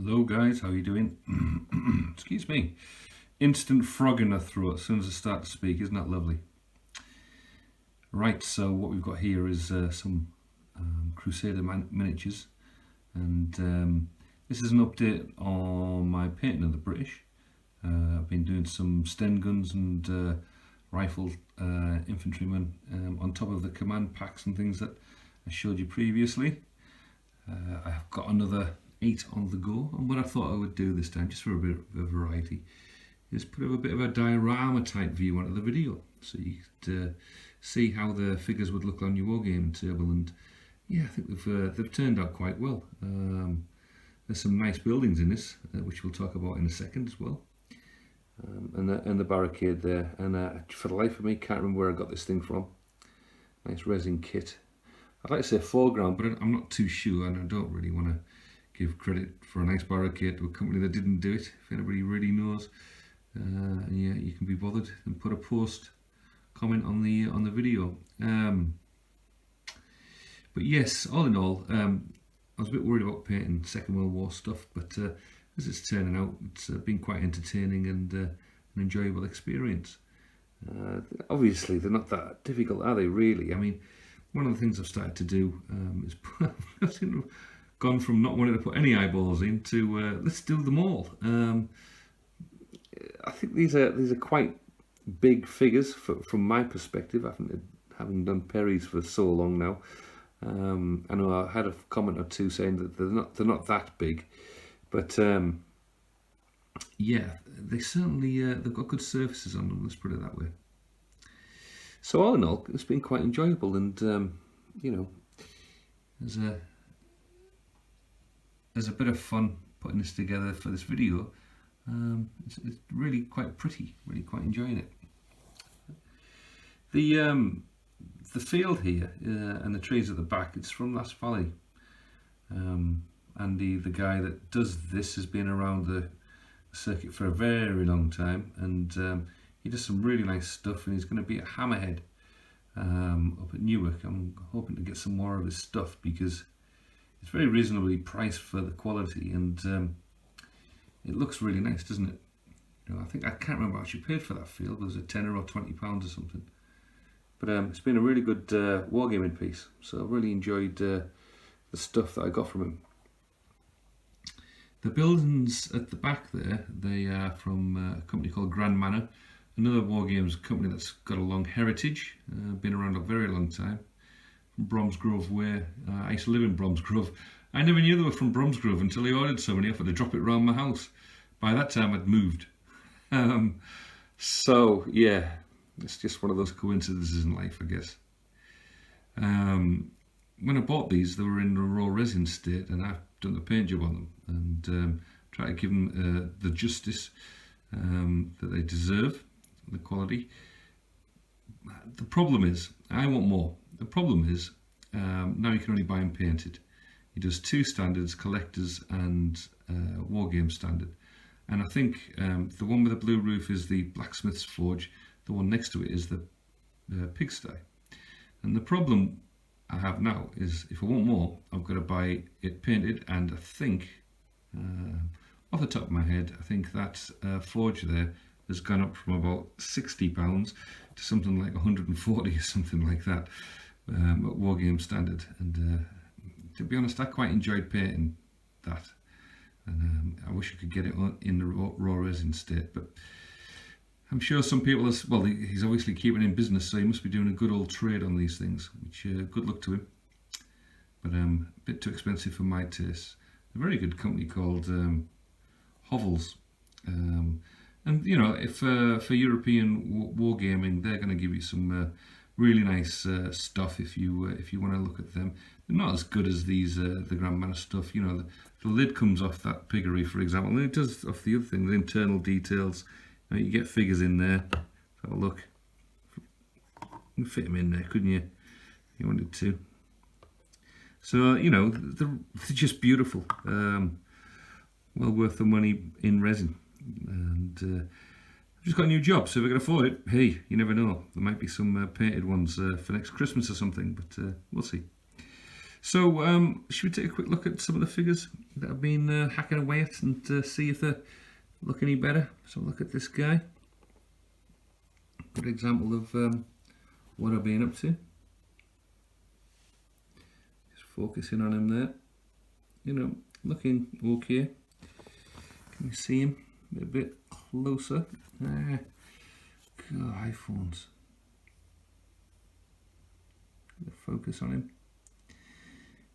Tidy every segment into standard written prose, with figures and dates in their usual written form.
Hello guys, how you doing? Excuse me. Instant frog in the throat as soon as I start to speak, isn't that lovely? Right, so what we've got here is some Crusader Miniatures, and this is an update on my painting of the British. I've been doing some Sten guns and rifle infantrymen on top of the command packs and things that I showed you previously. I've got another 8 on the go, and what I thought I would do this time, just for a bit of variety, is put a bit of a diorama type view onto the video, so you could see how the figures would look on your wargaming table. And yeah, I think they've turned out quite well. There's some nice buildings in this, which we'll talk about in a second as well, and the barricade there. And for the life of me, can't remember where I got this thing from. Nice resin kit. I'd like to say foreground, but I'm not too sure, and I don't really want to give credit for a nice barricade to a company that didn't do it. If anybody really knows, yeah, you can be bothered and put a post comment on the video. But yes, all in all, I was a bit worried about painting Second World War stuff, but as it's turning out, it's been quite entertaining and an enjoyable experience. Obviously, they're not that difficult, are they? Really, I mean, one of the things I've started to do is gone from not wanting to put any eyeballs in to let's do them all. I think these are quite big figures from my perspective. Having done Perry's for so long now, I know I had a comment or two saying that they're not that big, but yeah, they certainly they've got good surfaces on them. Let's put it that way. So all in all, it's been quite enjoyable, and you know, there's a bit of fun putting this together for this video. It's really quite pretty, really quite enjoying it. The field here and the trees at the back, it's from Last Valley, and the guy that does this has been around the circuit for a very long time, and he does some really nice stuff, and he's going to be at Hammerhead up at Newark. I'm hoping to get some more of his stuff because it's very reasonably priced for the quality, and it looks really nice, doesn't it? You know, I can't remember how much you paid for that field. Was it £10 or £20 or something? But it's been a really good wargaming piece, so I really enjoyed the stuff that I got from him. The buildings at the back there, they are from a company called Grand Manor, another wargames company that's got a long heritage, been around a very long time. From Bromsgrove Way. I used to live in Bromsgrove. I never knew they were from Bromsgrove until he ordered somebody offered to drop it round my house. By that time I'd moved. So yeah, it's just one of those coincidences in life, I guess. When I bought these, they were in a raw resin state, and I've done the paint job on them and tried to give them the justice that they deserve, the quality. The problem is, I want more. The problem is, now you can only buy them painted. He does 2 standards, collectors and wargame standard. And I think the one with the blue roof is the blacksmith's forge. The one next to it is the pigsty. And the problem I have now is, if I want more, I've got to buy it painted. And I think, off the top of my head, I think that forge there has gone up from about £60 to something like 140 or something like that at wargame standard. And to be honest, I quite enjoyed painting that, and I wish I could get it in the raw resin state, but I'm sure some people well, he's obviously keeping in business, so he must be doing a good old trade on these things, which good luck to him. But a bit too expensive for my taste. A very good company called Hovels. And you know, if for European wargaming, they're going to give you some really nice stuff if you want to look at them. They're not as good as these the Grand Manor stuff. You know, the lid comes off that piggery, for example, and it does off the other thing, the internal details. You know, you get figures in there. Have a look. You can fit them in there, couldn't you? If you wanted to. So you know, they're just beautiful. Well worth the money in resin. And I've just got a new job, so if I can afford it, hey, you never know. There might be some painted ones for next Christmas or something, but we'll see. So should we take a quick look at some of the figures that I've been hacking away at and see if they look any better? So look at this guy. Good example of what I've been up to. Just focusing on him there. You know, looking okay. Can you see him a bit closer? God, iPhones. Focus on him.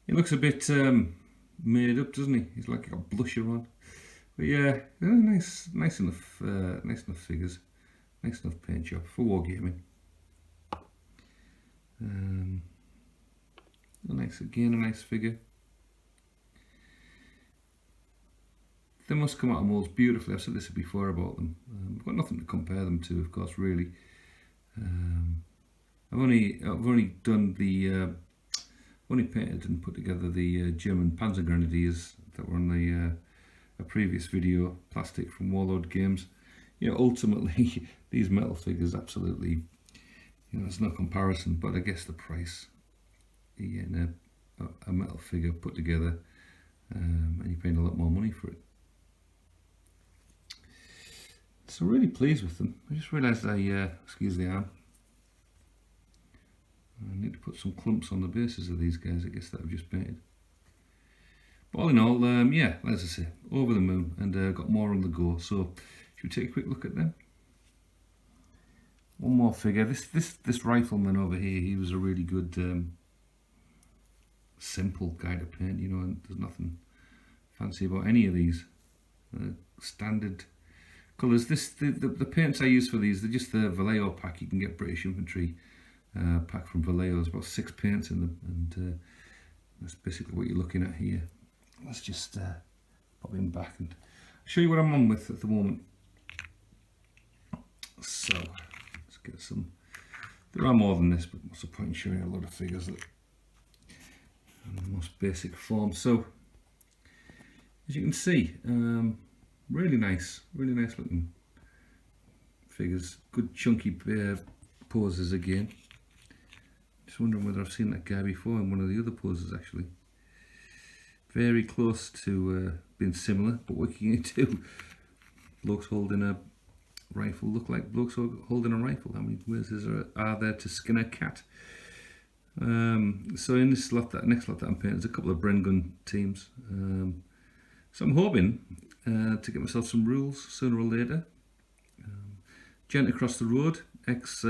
He looks a bit made up, doesn't he? He's like a blusher on. But yeah, nice enough figures. Nice enough paint job for wargaming. A nice figure. They must come out of molds beautifully. I've said this before about them. I've got nothing to compare them to, of course, really. I've only done the only painted and put together the German Panzer Grenadiers that were on the a previous video, plastic from Warlord Games. You know, ultimately these metal figures, absolutely, you know, there's no comparison. But I guess the price, you're getting a metal figure put together, and you're paying a lot more money for it. So really pleased with them. I just realised excuse the arm. I need to put some clumps on the bases of these guys, I guess, that I've just painted. But all in all, yeah, as I say, over the moon, and got more on the go. So should we take a quick look at them? One more figure. This rifleman over here, he was a really good, simple guy to paint. You know, and there's nothing fancy about any of these. Standard colours. The paints I use for these, they're just the Vallejo pack. You can get British Infantry pack from Vallejo. There's about 6 paints in them, and that's basically what you're looking at here. Let's just pop him back and show you what I'm on with at the moment. So let's get some. There are more than this, but what's the point in showing a lot of figures that in the most basic form? So as you can see, really nice looking figures. Good chunky poses again. Just wondering whether I've seen that guy before in one of the other poses, actually. Very close to being similar, but what can you do? Blokes holding a rifle look like blokes holding a rifle. How many ways are there to skin a cat? So in this lot, next lot that I'm painting, there's a couple of Bren gun teams. So I'm hoping to get myself some rules sooner or later. Gent across the road, ex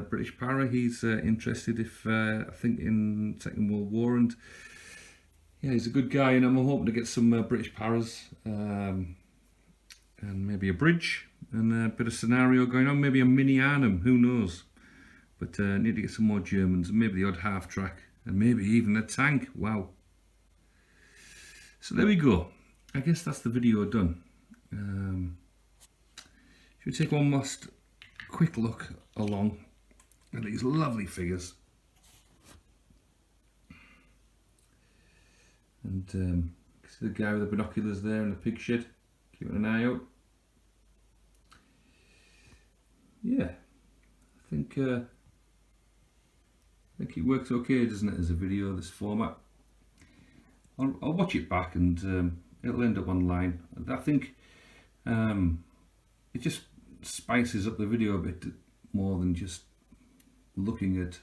British para, he's interested if I think in Second World War, and yeah, he's a good guy, and I'm hoping to get some British paras and maybe a bridge and a bit of scenario going on, maybe a mini Arnhem, who knows. But need to get some more Germans, and maybe the odd half track, and maybe even a tank. Wow. So there we go. I guess that's the video done. Should we take one last quick look along at these lovely figures? And see the guy with the binoculars there in the pig shed, keeping an eye out. Yeah, I think it works okay, doesn't it, as a video, this format. I'll watch it back, and it'll end up online. I think it just spices up the video a bit more than just looking at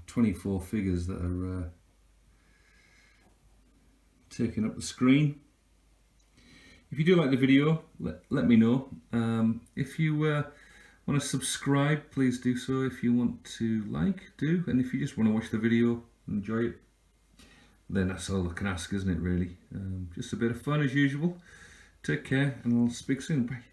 24 figures that are taking up the screen. If you do like the video, let me know. If you want to subscribe, please do so. If you want to do. And if you just want to watch the video and enjoy it, then that's all I can ask, isn't it, really? Just a bit of fun as usual. Take care, and I'll speak soon. Bye.